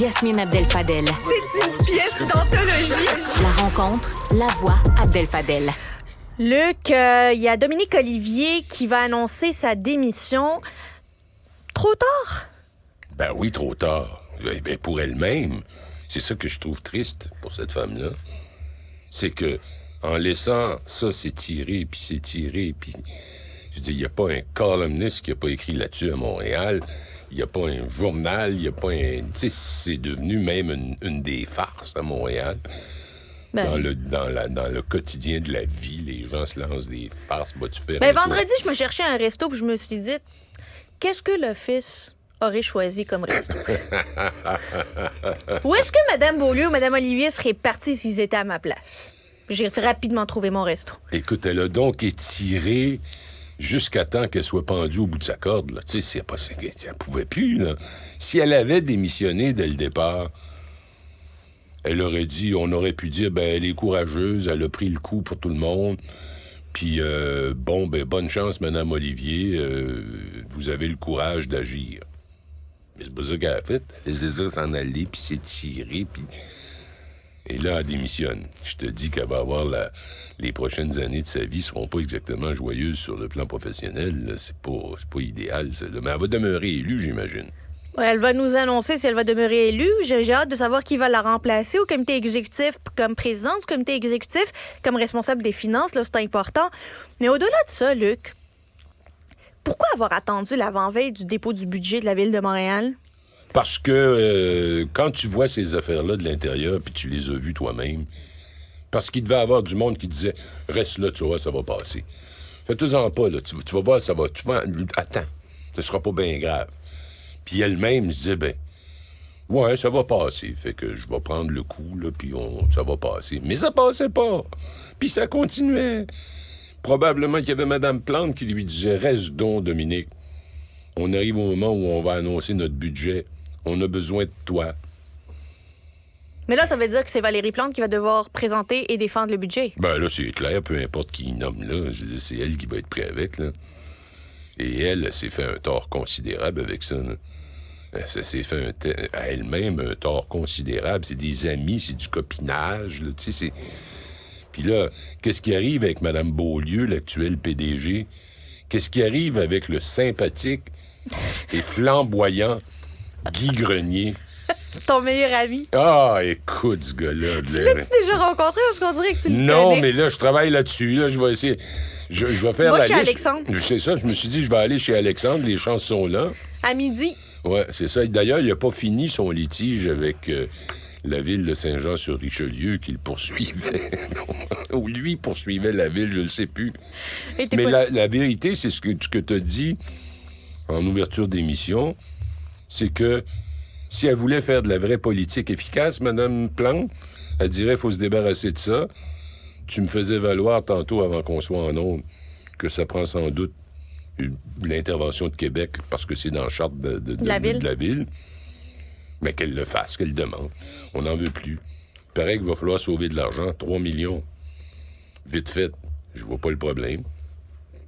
Yasmine Abdel-Fadel. C'est une pièce d'anthologie. La rencontre, la voix Abdel-Fadel. Luc, il y a Dominique Olivier qui va annoncer sa démission. Trop tard? Ben oui, trop tard. Ben pour elle-même, c'est ça que je trouve triste pour cette femme-là. C'est que en laissant ça s'étirer, puis je veux dire, il n'y a pas un columniste qui n'a pas écrit là-dessus à Montréal. Il n'y a pas un journal, il n'y a pas un... Tu sais, c'est devenu même une des farces à Montréal. Dans le quotidien de la vie, les gens se lancent des farces. Bah, tu fais vendredi, je me cherchais un resto puis je me suis dit, qu'est-ce que l'Office aurait choisi comme resto? Où est-ce que Mme Beaulieu ou Mme Olivier seraient partis s'ils étaient à ma place? J'ai rapidement trouvé mon resto. Écoute, elle a donc étiré jusqu'à temps qu'elle soit pendue au bout de sa corde. Là. Tu sais, c'est pas ça. Elle pouvait plus, là. Si elle avait démissionné dès le départ, elle aurait dit, on aurait pu dire, ben elle est courageuse, elle a pris le coup pour tout le monde. Puis, bonne chance, Mme Olivier, vous avez le courage d'agir. Mais c'est pas ça qu'elle a fait. Elle laissait ça s'en aller, puis s'étirer, puis... Et là, elle démissionne. Je te dis qu'elle va avoir les prochaines années de sa vie seront pas exactement joyeuses sur le plan professionnel. Là. C'est pas idéal, ça. Là. Mais elle va demeurer élue, j'imagine. Ouais, elle va nous annoncer si elle va demeurer élue. J'ai hâte de savoir qui va la remplacer au comité exécutif comme présidente du comité exécutif, comme responsable des finances. Là, c'est important. Mais au-delà de ça, Luc, pourquoi avoir attendu l'avant-veille du dépôt du budget de la Ville de Montréal? Parce que quand tu vois ces affaires-là de l'intérieur, puis tu les as vues toi-même, parce qu'il devait y avoir du monde qui disait « Reste là, tu vois, ça va passer. » Fais-toi-en pas, là. Tu vas voir, ça va... Attends, ce sera pas bien grave. Puis elle-même se disait « Ben, ouais, ça va passer. Fait que je vais prendre le coup, là, puis ça va passer. » Mais ça passait pas. Puis ça continuait. Probablement qu'il y avait Mme Plante qui lui disait « Reste donc, Dominique. On arrive au moment où on va annoncer notre budget. On a besoin de toi. » Mais là, ça veut dire que c'est Valérie Plante qui va devoir présenter et défendre le budget. Ben là, c'est clair, peu importe qui il nomme là, c'est elle qui va être prête avec, là. Et elle s'est fait un tort considérable avec ça, là. Ça s'est fait à elle-même un tort considérable. C'est des amis, c'est du copinage, là, tu sais, c'est... Puis là, qu'est-ce qui arrive avec Mme Beaulieu, l'actuelle PDG? Qu'est-ce qui arrive avec le sympathique et flamboyant Guy Grenier? Ton meilleur ami. Ah, écoute, ce gars-là. Tu l'as-tu déjà rencontré parce qu'on dirait que tu le connais? Non, mais là, je travaille là-dessus. Là, je vais essayer. Je vais faire la liste. Chez Alexandre. C'est ça, je me suis dit, je vais aller chez Alexandre. Les chances sont là. À midi. Ouais, c'est ça. D'ailleurs, il n'a pas fini son litige avec la ville de Saint-Jean-sur-Richelieu qu'il poursuivait. Ou lui poursuivait la ville, je ne le sais plus. Mais la vérité, c'est ce que tu as dit en ouverture d'émission, c'est que si elle voulait faire de la vraie politique efficace, Mme Plante, elle dirait, il faut se débarrasser de ça. Tu me faisais valoir tantôt, avant qu'on soit en ondes, que ça prend sans doute l'intervention de Québec, parce que c'est dans la charte de la ville. Mais qu'elle le fasse, qu'elle le demande. On n'en veut plus. Il paraît qu'il va falloir sauver de l'argent, 3 millions. Vite fait, je vois pas le problème.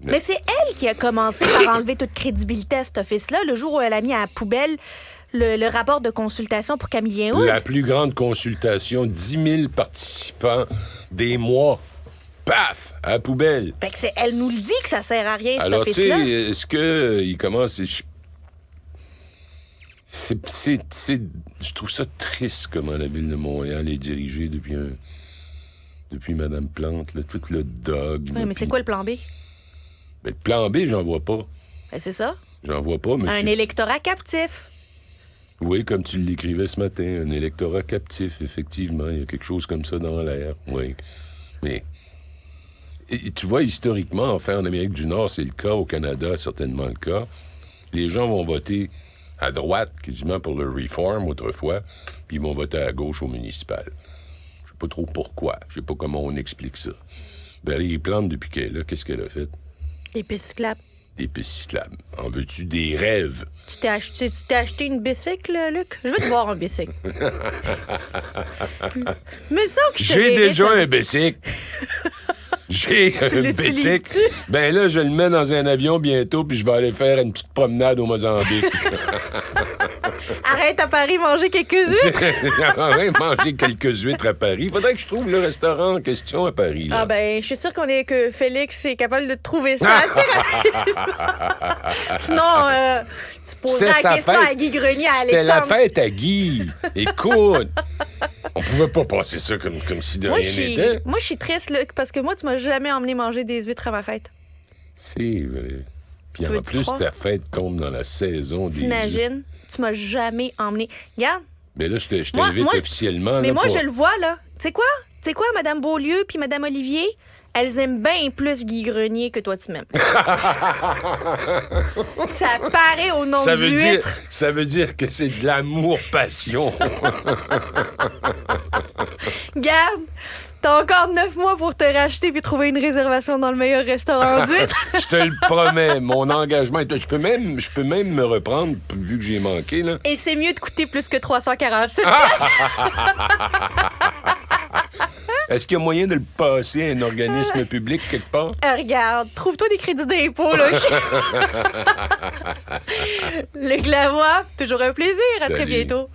Mais c'est elle qui a commencé par enlever toute crédibilité à cet office-là, le jour où elle a mis à la poubelle le rapport de consultation pour Camillien Houde. La plus grande consultation, 10 000 participants, des mois. Paf! À la poubelle. Fait que elle nous le dit que ça sert à rien, cet alors, office-là. Alors, tu sais, est-ce qu'il commence... Je trouve ça triste comment la Ville de Montréal est dirigée depuis Mme Plante, là, tout le dogme. Oui, mais c'est quoi le plan B? Ben, le plan B, j'en vois pas. Ben, c'est ça. J'en vois pas, monsieur. Un électorat captif. Oui, comme tu l'écrivais ce matin, un électorat captif, effectivement. Il y a quelque chose comme ça dans l'air, oui. Mais, et tu vois, historiquement, enfin, en Amérique du Nord, c'est le cas. Au Canada, certainement le cas. Les gens vont voter à droite, quasiment pour le Reform, autrefois, puis ils vont voter à gauche au municipal. Je sais pas trop pourquoi. Je sais pas comment on explique ça. Valérie Plante, depuis qu'elle est là, qu'est-ce qu'elle a fait? Des pistes cyclables. Des pistes cyclables. En veux-tu des rêves? Tu t'es acheté une bicycle, Luc? Je veux te voir en bicycle. Mais ça que j'ai déjà un bicycle. J'ai un bicycle. Ben là, je le mets dans un avion bientôt, puis je vais aller faire une petite promenade au Mozambique. Arrête à Paris, manger quelques huîtres. Arrête manger quelques huîtres à Paris. Il faudrait que je trouve le restaurant en question à Paris. Là. Ah ben, je suis sûre que Félix est capable de trouver ça assez rapidement. Sinon, tu poserais la question à Guy Grenier, à Alexandre. C'était la fête à Guy. Écoute, on pouvait pas passer ça comme si de rien n'était. Moi, je suis triste, Luc, parce que moi, tu m'as jamais emmené manger des huîtres à ma fête. C'est vrai. Puis en plus, ta fête tombe dans la saison des... T'imagines? Tu m'as jamais emmené. Regarde. Mais là, je t'invite officiellement. Mais là, moi, je le vois, là. Tu sais quoi, Mme Beaulieu puis Mme Olivier? Elles aiment bien plus Guy Grenier que toi, tu m'aimes. Ça paraît au nom de l'huître. Ça veut dire que c'est de l'amour-passion. Garde, t'as encore 9 mois pour te racheter puis trouver une réservation dans le meilleur restaurant d'huîtres. Je te le promets, mon engagement est... Je peux même me reprendre, vu que j'ai manqué, là. Et c'est mieux de coûter plus que 347 Est-ce qu'il y a moyen de le passer à un organisme public quelque part? Regarde, trouve-toi des crédits d'impôt, là. Luc Lavoie, toujours un plaisir. À très bientôt.